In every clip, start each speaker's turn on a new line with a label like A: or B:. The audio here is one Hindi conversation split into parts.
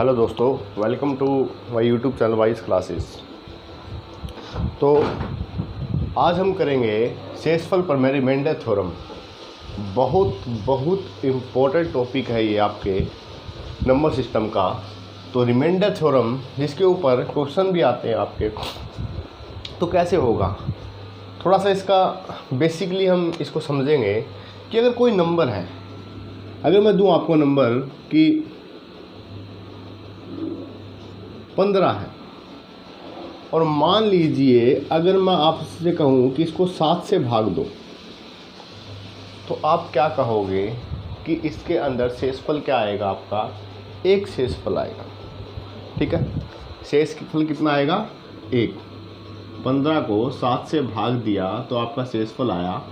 A: हेलो दोस्तों, welcome to my YouTube channel Wise classes. तो आज हम करेंगे शेषफल प्रमेय रिमाइंडर थ्योरम। बहुत इम्पोर्टेंट टॉपिक है ये आपके नंबर सिस्टम का। तो रिमाइंडर थ्योरम जिसके ऊपर क्वेश्चन भी आते हैं आपके, तो कैसे होगा थोड़ा सा इसका बेसिकली हम इसको समझेंगे कि अगर कोई नंबर है, अगर मैं दूं आपको नंबर कि 15 है और मान लीजिए अगर मैं आपसे कहूँ कि इसको 7 से भाग दो, तो आप क्या कहोगे कि इसके अंदर शेषफल क्या आएगा? आपका एक शेषफल आएगा। ठीक है, शेषफल कितना आएगा? 1। 15 को 7 से भाग दिया तो आपका शेषफल आया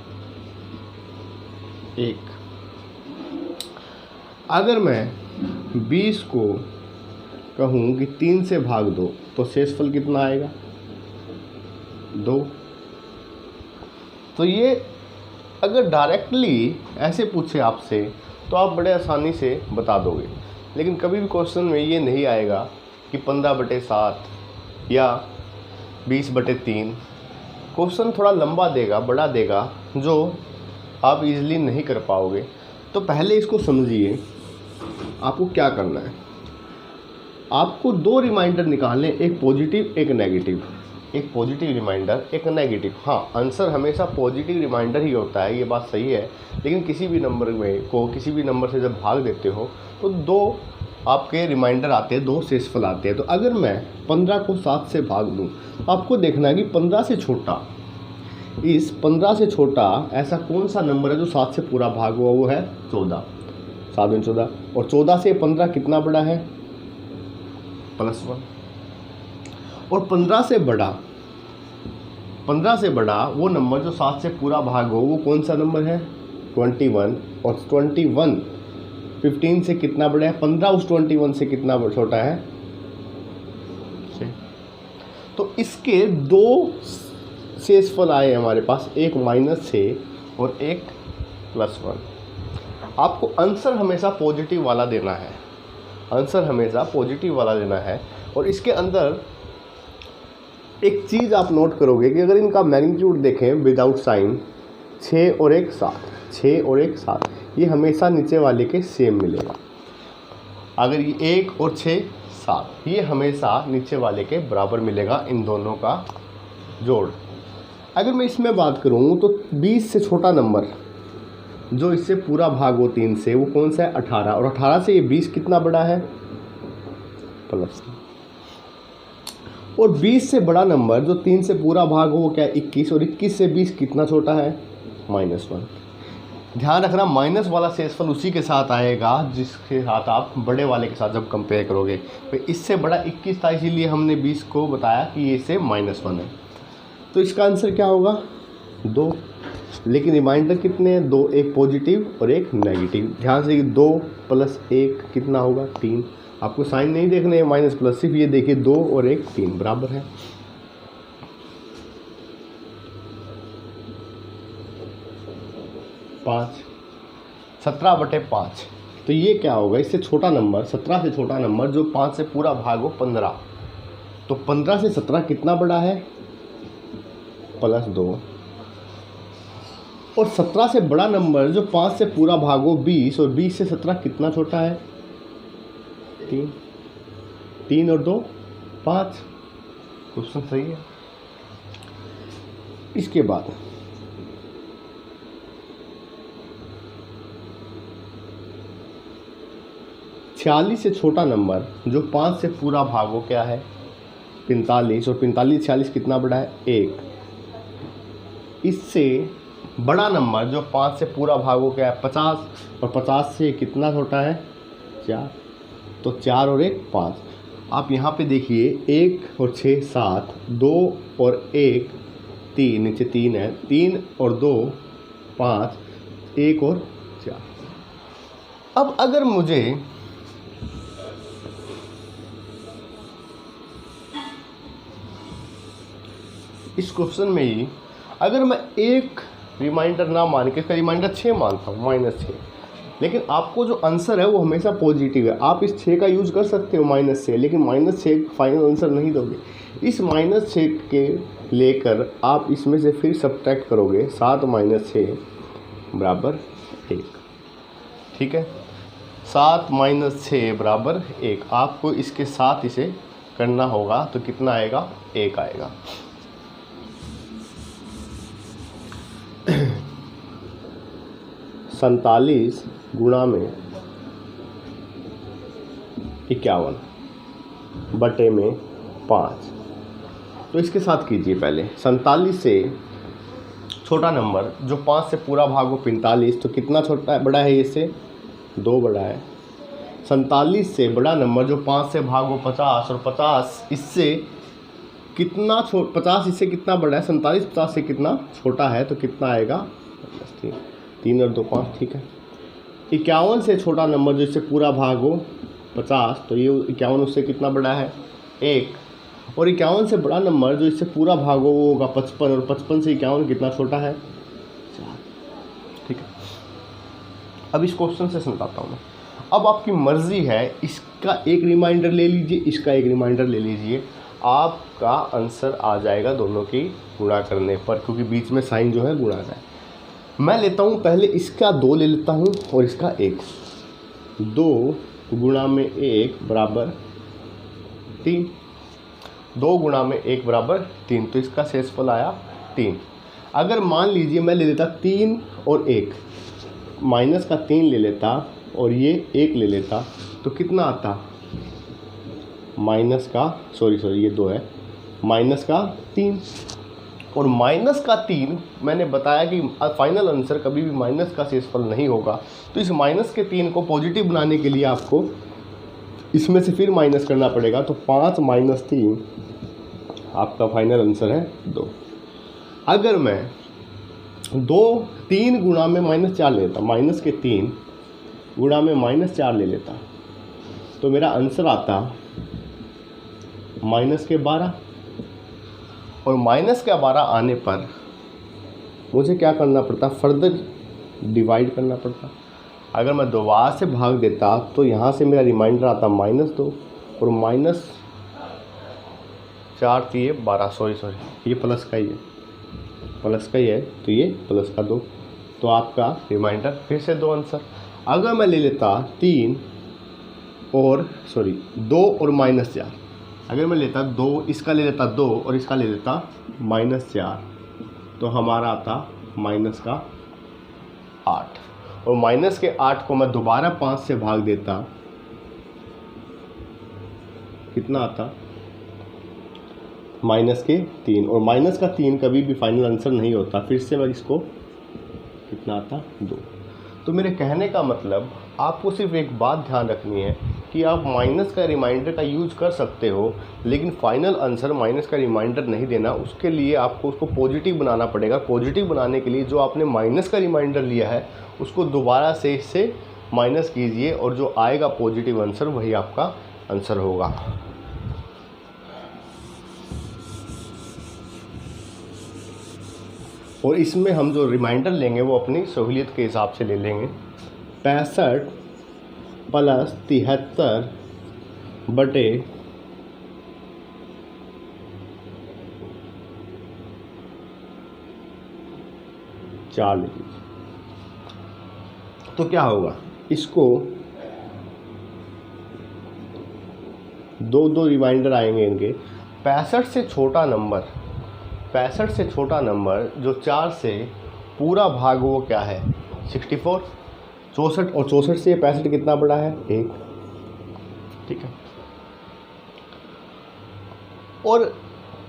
A: 1। अगर मैं 20 को कहूँ कि 3 से भाग दो तो शेषफल कितना आएगा? 2। तो ये अगर डायरेक्टली ऐसे पूछे आपसे तो आप बड़े आसानी से बता दोगे, लेकिन कभी भी क्वेश्चन में ये नहीं आएगा कि 15/7 या 20/3। क्वेश्चन थोड़ा लंबा देगा, बड़ा देगा, जो आप इजीली नहीं कर पाओगे। तो पहले इसको समझिए, आपको क्या करना है। आपको 2 रिमाइंडर निकालने, एक पॉजिटिव एक नेगेटिव। एक पॉजिटिव रिमाइंडर, एक नेगेटिव। हाँ, आंसर हमेशा पॉजिटिव रिमाइंडर ही होता है, ये बात सही है। लेकिन किसी भी नंबर किसी भी नंबर से जब भाग देते हो तो 2 आपके रिमाइंडर आते हैं, 2 शेषफल आते हैं। तो अगर मैं 15 को 7 से भाग दूँ, आपको देखना है कि 15 से छोटा, इस 15 से छोटा ऐसा कौन सा नंबर है जो 7 से पूरा भाग हुआ? वो है 14। 7 में 14, और 14 से 15 कितना बड़ा है? +1। और 15 से बड़ा वो नंबर जो 7 से पूरा भाग हो, वो कौन सा नंबर है? 21। और 21 15 से कितना बड़ा है? 15 उस 21 से कितना छोटा है? 6। तो इसके 2 शेषफल आए हमारे पास, एक -6 और एक +1। आपको आंसर हमेशा पॉजिटिव वाला देना है, आंसर हमेशा पॉजिटिव वाला देना है। और इसके अंदर एक चीज़ आप नोट करोगे कि अगर इनका मैग्नीट्यूड देखें विदाउट साइन, 6 और 1 7, 6 और 1 7, ये हमेशा नीचे वाले के सेम मिलेगा। अगर ये 1 और 6 7, ये हमेशा नीचे वाले के बराबर मिलेगा, इन दोनों का जोड़। अगर मैं इसमें बात करूँ तो 20 से छोटा नंबर जो इससे पूरा भाग हो 3 से, वो कौन सा है? 18। और 18 से ये 20 कितना बड़ा है? +। और 20 से बड़ा नंबर जो 3 से पूरा भाग हो, वो क्या है? 21। और 21 से 20 कितना छोटा है? -1। ध्यान रखना, माइनस वाला शेषफल उसी के साथ आएगा जिसके साथ आप बड़े वाले के साथ जब कंपेयर करोगे। तो इससे बड़ा 21 था, इसीलिए हमने 20 को बताया कि ये से -1 है। तो इसका आंसर क्या होगा? 2। लेकिन रिमाइंडर कितने हैं? 2, एक पॉजिटिव और एक नेगेटिव। ध्यान से 2 + 1 कितना होगा? 3। आपको साइन नहीं देखने हैं माइनस प्लस, सिर्फ ये देखिए 2 और 1 3 बराबर है। पाँच 17/5। तो ये क्या होगा? इससे छोटा नंबर, 17 से छोटा नंबर जो 5 से पूरा भाग हो 15। तो 15 से 17 कितना बड़ा है? +2। और 17 से बड़ा नंबर जो 5 से पूरा भाग हो 20, और 20 से 17 कितना छोटा है? 3। 3 और 2 5। क्वेश्चन सही है। इसके बाद छियालीस से छोटा नंबर जो 5 से पूरा भाग हो क्या है? 45। और 45 46 कितना बड़ा है? 1। इससे बड़ा नंबर जो 5 से पूरा भाग हो क्या है? 50। और 50 से कितना छोटा है? 4। तो 4 और 1 5। आप यहाँ पे देखिए 1 और 6 7, 2 और 1 3, नीचे 3 है, 3 और 2 5, 1 और 4। अब अगर मुझे इस क्वेश्चन में ही अगर मैं एक रिमाइंडर ना मान के, इसका रिमाइंडर 6 मानता हूँ, -6, लेकिन आपको जो आंसर है वो हमेशा पॉजिटिव है। आप इस 6 का यूज़ कर सकते हो माइनस से, लेकिन -6 फाइनल आंसर नहीं दोगे। इस -6 के लेकर आप इसमें से फिर सब्ट्रैक्ट करोगे, 7 - 6 बराबर 1। ठीक है, 7 - 6 बराबर 1। आपको इसके साथ इसे करना होगा तो कितना आएगा, 1 आएगा। 47 गुणा में 51 बटे में 5। तो इसके साथ कीजिए पहले 47 से छोटा नंबर जो 5 से पूरा भाग हो 45, तो कितना छोटा है, बड़ा है, इससे 2 बड़ा है। 47 से बड़ा नंबर जो 5 से भाग हो 50, और 50 इससे कितना 50 इससे कितना बड़ा है, 47 50 से कितना छोटा है, तो कितना आएगा, 3 और 2 5। ठीक है, 51 से छोटा नंबर जो इससे पूरा भाग हो 50, तो ये 51 उससे कितना बड़ा है, 1। और 51 से बड़ा नंबर जो इससे पूरा भाग हो वो होगा 55, और 55 से 51 कितना छोटा है, 4। ठीक है, अब इस क्वेश्चन से समझाता हूँ मैं। अब आपकी मर्ज़ी है, इसका एक रिमाइंडर ले लीजिए, इसका एक रिमाइंडर ले लीजिए, आपका आंसर आ जाएगा दोनों की गुणा करने पर, क्योंकि बीच में साइन जो है गुणा का है। मैं लेता हूँ पहले इसका 2 ले लेता हूँ और इसका 1। 2 गुणा में 1 बराबर 3। 2 गुणा में 1 बराबर 3, तो इसका शेषफल आया 3। अगर मान लीजिए मैं ले लेता 3 और 1, माइनस का 3 ले लेता और ये 1 ले लेता, तो कितना आता, माइनस का ये 2 है, माइनस का 3। और माइनस का 3 मैंने बताया कि फाइनल आंसर कभी भी माइनस का शेषफल नहीं होगा। तो इस माइनस के 3 को पॉजिटिव बनाने के लिए आपको इसमें से फिर माइनस करना पड़ेगा। तो 5 - 3 आपका फाइनल आंसर है 2। अगर मैं 3 गुणा में -4 लेता, माइनस के 3 गुणा में -4 ले लेता, तो मेरा आंसर आता माइनस के 12। और माइनस का 12 आने पर मुझे क्या करना पड़ता, फर्दर डिवाइड करना पड़ता। अगर मैं दोबारा से भाग देता तो यहाँ से मेरा रिमाइंडर आता -2, और -4 थी ये 12, ये प्लस का ही है, तो ये प्लस का 2, तो आपका रिमाइंडर फिर से 2 आंसर। अगर मैं ले लेता 2 और -4, अगर मैं लेता 2, इसका ले लेता 2 और इसका ले लेता -4, तो हमारा आता माइनस का 8। और माइनस के 8 को मैं दोबारा 5 से भाग देता, कितना आता, माइनस के 3। और माइनस का 3 कभी भी फाइनल आंसर नहीं होता, फिर से मैं इसको कितना आता, 2। तो मेरे कहने का मतलब आपको सिर्फ एक बात ध्यान रखनी है कि आप माइनस का रिमाइंडर का यूज़ कर सकते हो, लेकिन फाइनल आंसर माइनस का रिमाइंडर नहीं देना। उसके लिए आपको उसको पॉजिटिव बनाना पड़ेगा। पॉजिटिव बनाने के लिए जो आपने माइनस का रिमाइंडर लिया है उसको दोबारा से इससे माइनस कीजिए, और जो आएगा पॉजिटिव आंसर वही आपका आंसर होगा। और इसमें हम जो रिमाइंडर लेंगे वो अपनी सहूलियत के हिसाब से ले लेंगे। 65 + 73 बटे 4 ले लीजिए। तो क्या होगा, इसको 2 रिमाइंडर आएंगे इनके। 65 से छोटा नंबर जो 4 से पूरा भाग वो क्या है, 64। 64 और 64 से 65 कितना बड़ा है, 1। ठीक है, और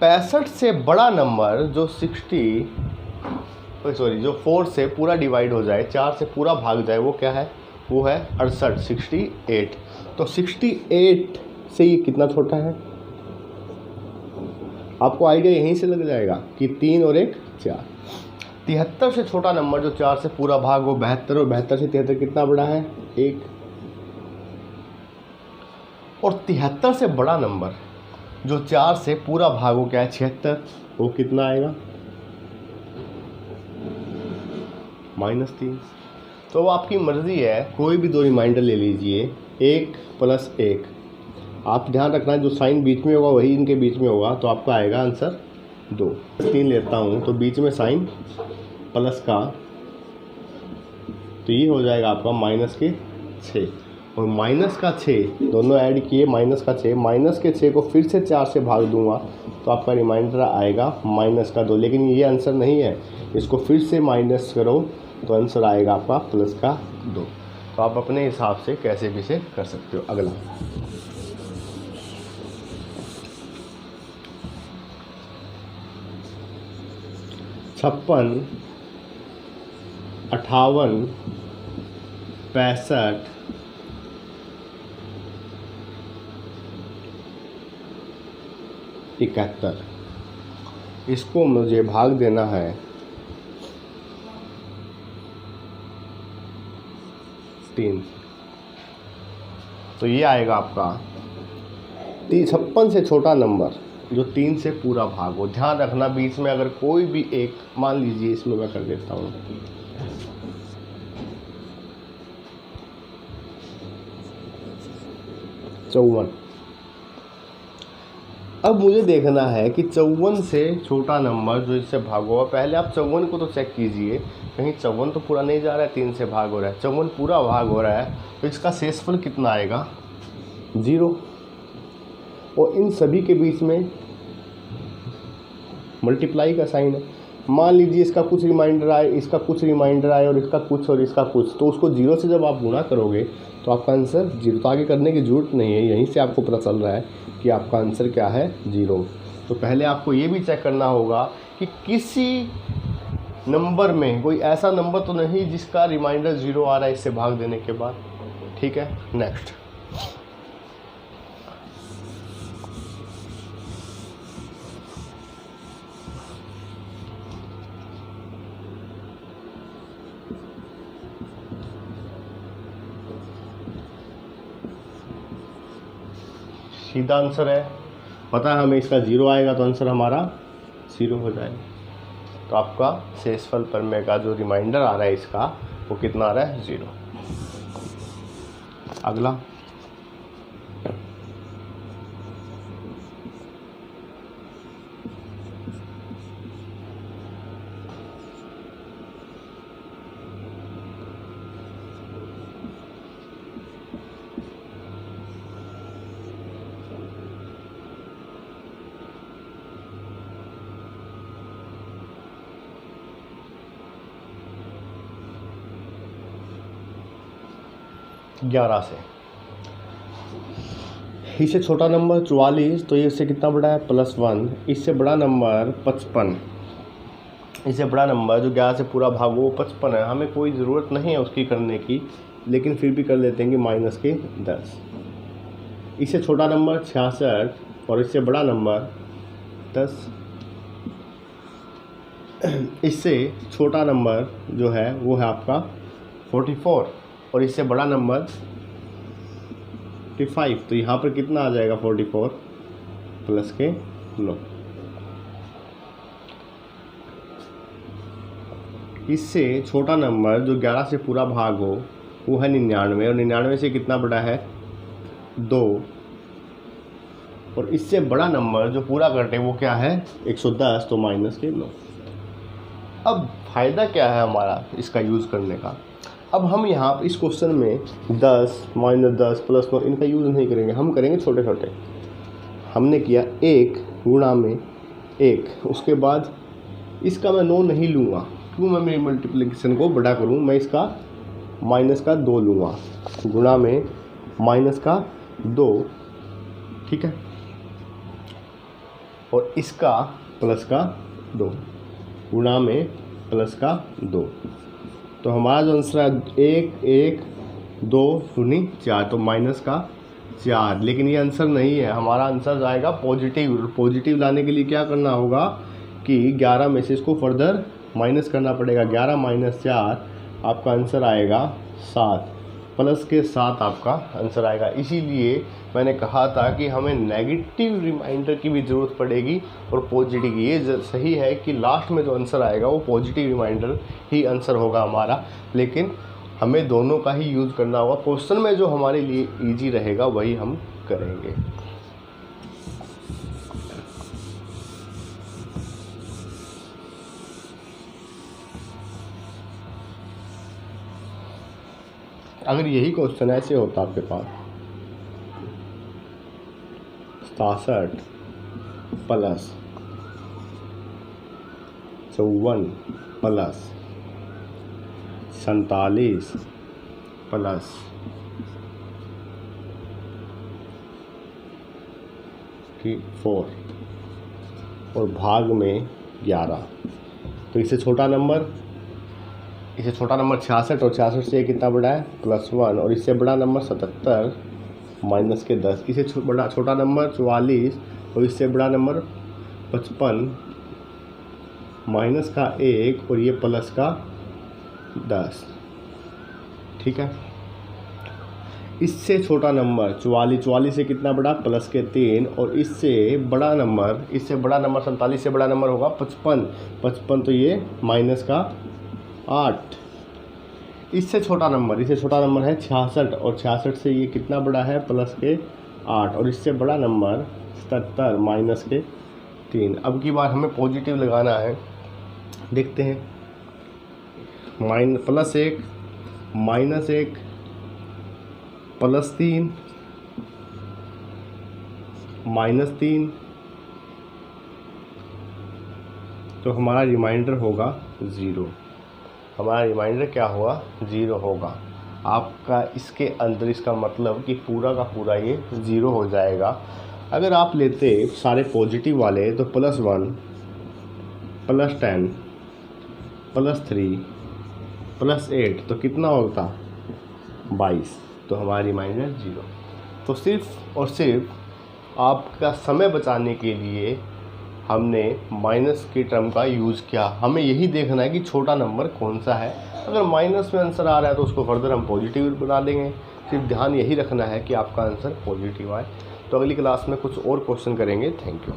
A: 65 से बड़ा नंबर जो 4 से पूरा डिवाइड हो जाए, 4 से पूरा भाग जाए, वो क्या है, वो है 68। तो 68 से ये कितना छोटा है, आपको आइडिया यहीं से लग जाएगा कि 3 और 1 4। 73 से छोटा नंबर जो 4 से पूरा भाग हो 72, और 72 से 73 कितना बड़ा है, 1। और 73 से बड़ा नंबर जो 4 से पूरा भाग हो क्या है, 76, वो कितना आएगा, -3। तो वो आपकी मर्ज़ी है, कोई भी दो रिमाइंडर ले लीजिए, 1 + 1। आप ध्यान रखना जो साइन बीच में होगा वही इनके बीच में होगा, तो आपका आएगा आंसर 2। 3 लेता हूँ तो बीच में साइन प्लस का, तो ये हो जाएगा आपका -6 और -6 दोनों ऐड किए, -6 को फिर से 4 से भाग दूंगा तो आपका रिमाइंडर आएगा -2। लेकिन ये आंसर नहीं है, इसको फिर से माइनस करो तो आंसर आएगा आपका +2। तो आप अपने हिसाब से कैसे भी से कर सकते हो। अगला 56, 58, 65, 71, इसको मुझे भाग देना है 3। तो ये आएगा आपका 56 से छोटा नंबर जो 3 से पूरा भाग हो। ध्यान रखना बीच में अगर कोई भी एक, मान लीजिए इसमें मैं कर देता हूँ 54। अब मुझे देखना है कि 54 से छोटा नंबर जो इससे भाग होगा। पहले आप 54 को तो चेक कीजिए, कहीं 54 तो पूरा नहीं जा रहा है, 3 से भाग हो रहा है। 54 पूरा भाग हो रहा है तो इसका शेषफल कितना आएगा? 0। और इन सभी के बीच में मल्टीप्लाई का साइन है। मान लीजिए इसका कुछ रिमाइंडर आए, इसका कुछ रिमाइंडर आए और इसका कुछ और इसका कुछ, तो उसको 0 से जब आप गुणा करोगे तो आपका आंसर 0। तो आगे करने की ज़रूरत नहीं है, यहीं से आपको पता चल रहा है कि आपका आंसर क्या है, 0। तो पहले आपको ये भी चेक करना होगा कि किसी नंबर में कोई ऐसा नंबर तो नहीं जिसका रिमाइंडर 0 आ रहा है इससे भाग देने के बाद। ठीक है, नेक्स्ट सीधा आंसर है, पता है हमें इसका 0 आएगा तो आंसर हमारा 0 हो जाएगा। तो आपका शेषफल प्रमेय का जो रिमाइंडर आ रहा है इसका वो कितना आ रहा है? 0। अगला 11 से, इससे छोटा नंबर 44, तो ये इससे कितना बड़ा है? +1। इससे बड़ा नंबर 55, इससे बड़ा नंबर जो 11 से पूरा भाग वो 55 है। हमें कोई ज़रूरत नहीं है उसकी करने की, लेकिन फिर भी कर लेते हैं कि -10। इससे छोटा नंबर 66 और इससे बड़ा नंबर 10। इससे छोटा नंबर जो है वो है आपका 44 और इससे बड़ा नंबर 55। तो यहाँ पर कितना आ जाएगा? 44 प्लस के 9। इससे छोटा नंबर जो 11 से पूरा भाग हो वो है 99 और 99 से कितना बड़ा है? 2। और इससे बड़ा नंबर जो पूरा कटे वो क्या है? 110, तो माइनस के 9। अब फ़ायदा क्या है हमारा इसका यूज़ करने का? अब हम यहाँ इस क्वेश्चन में 10, -10, +9 इनका यूज़ नहीं करेंगे, हम करेंगे छोटे छोटे। हमने किया 1 गुणा में 1, उसके बाद इसका मैं 9 नहीं लूँगा, क्यों? मैं मेरी मल्टीप्लिकेशन को बड़ा करूँ, मैं इसका -2 लूँगा, गुणा में -2, ठीक है, और इसका +2 गुणा में +2। तो हमारा जो आंसर है 1, 1, 2, 2 4, तो -4। लेकिन ये आंसर नहीं है, हमारा आंसर जाएगा पॉजिटिव। पॉजिटिव लाने के लिए क्या करना होगा कि 11 में से इसको फर्दर माइनस करना पड़ेगा। 11 - 4 आपका आंसर आएगा 7, प्लस के 7 आपका आंसर आएगा। इसीलिए मैंने कहा था कि हमें नेगेटिव रिमाइंडर की भी ज़रूरत पड़ेगी और पॉजिटिव की। ये सही है कि लास्ट में जो आंसर आएगा वो पॉजिटिव रिमाइंडर ही आंसर होगा हमारा, लेकिन हमें दोनों का ही यूज़ करना होगा। क्वेश्चन में जो हमारे लिए इजी रहेगा वही हम करेंगे। अगर यही क्वेश्चन ऐसे होता आपके पास 67 प्लस 54 प्लस 47 प्लस 4 और भाग में 11, तो इससे छोटा नंबर 66 और 66 से कितना बड़ा है +1, और इससे बड़ा नंबर 77 माइनस के 10, इससे छोटा नंबर 44 और इससे बड़ा नंबर 55 माइनस का 1 और ये प्लस का 10। ठीक है, इससे छोटा नंबर 44 से कितना बड़ा प्लस के 3, और इससे बड़ा नंबर 47 से बड़ा नंबर होगा 55 तो ये माइनस का 8। इससे छोटा नंबर है 66, और 66 से ये कितना बड़ा है प्लस के 8, और इससे बड़ा नंबर 77 माइनस के 3। अब की बार हमें पॉजिटिव लगाना है, देखते हैं। +1 -1 +3 -3, तो हमारा रिमाइंडर होगा 0। हमारा रिमाइंडर क्या होगा 0 होगा। आपका इसके अंदर इसका मतलब कि पूरा का पूरा ये 0 हो जाएगा। अगर आप लेते सारे पॉजिटिव वाले तो +1 +10 +3 +8 तो कितना होता 22, तो हमारा रिमाइंडर 0। तो सिर्फ और सिर्फ आपका समय बचाने के लिए हमने माइनस की टर्म का यूज़ किया। हमें यही देखना है कि छोटा नंबर कौन सा है। अगर माइनस में आंसर आ रहा है तो उसको फर्दर हम पॉजिटिव बना देंगे। सिर्फ ध्यान यही रखना है कि आपका आंसर पॉजिटिव आए। तो अगली क्लास में कुछ और क्वेश्चन करेंगे। Thank you.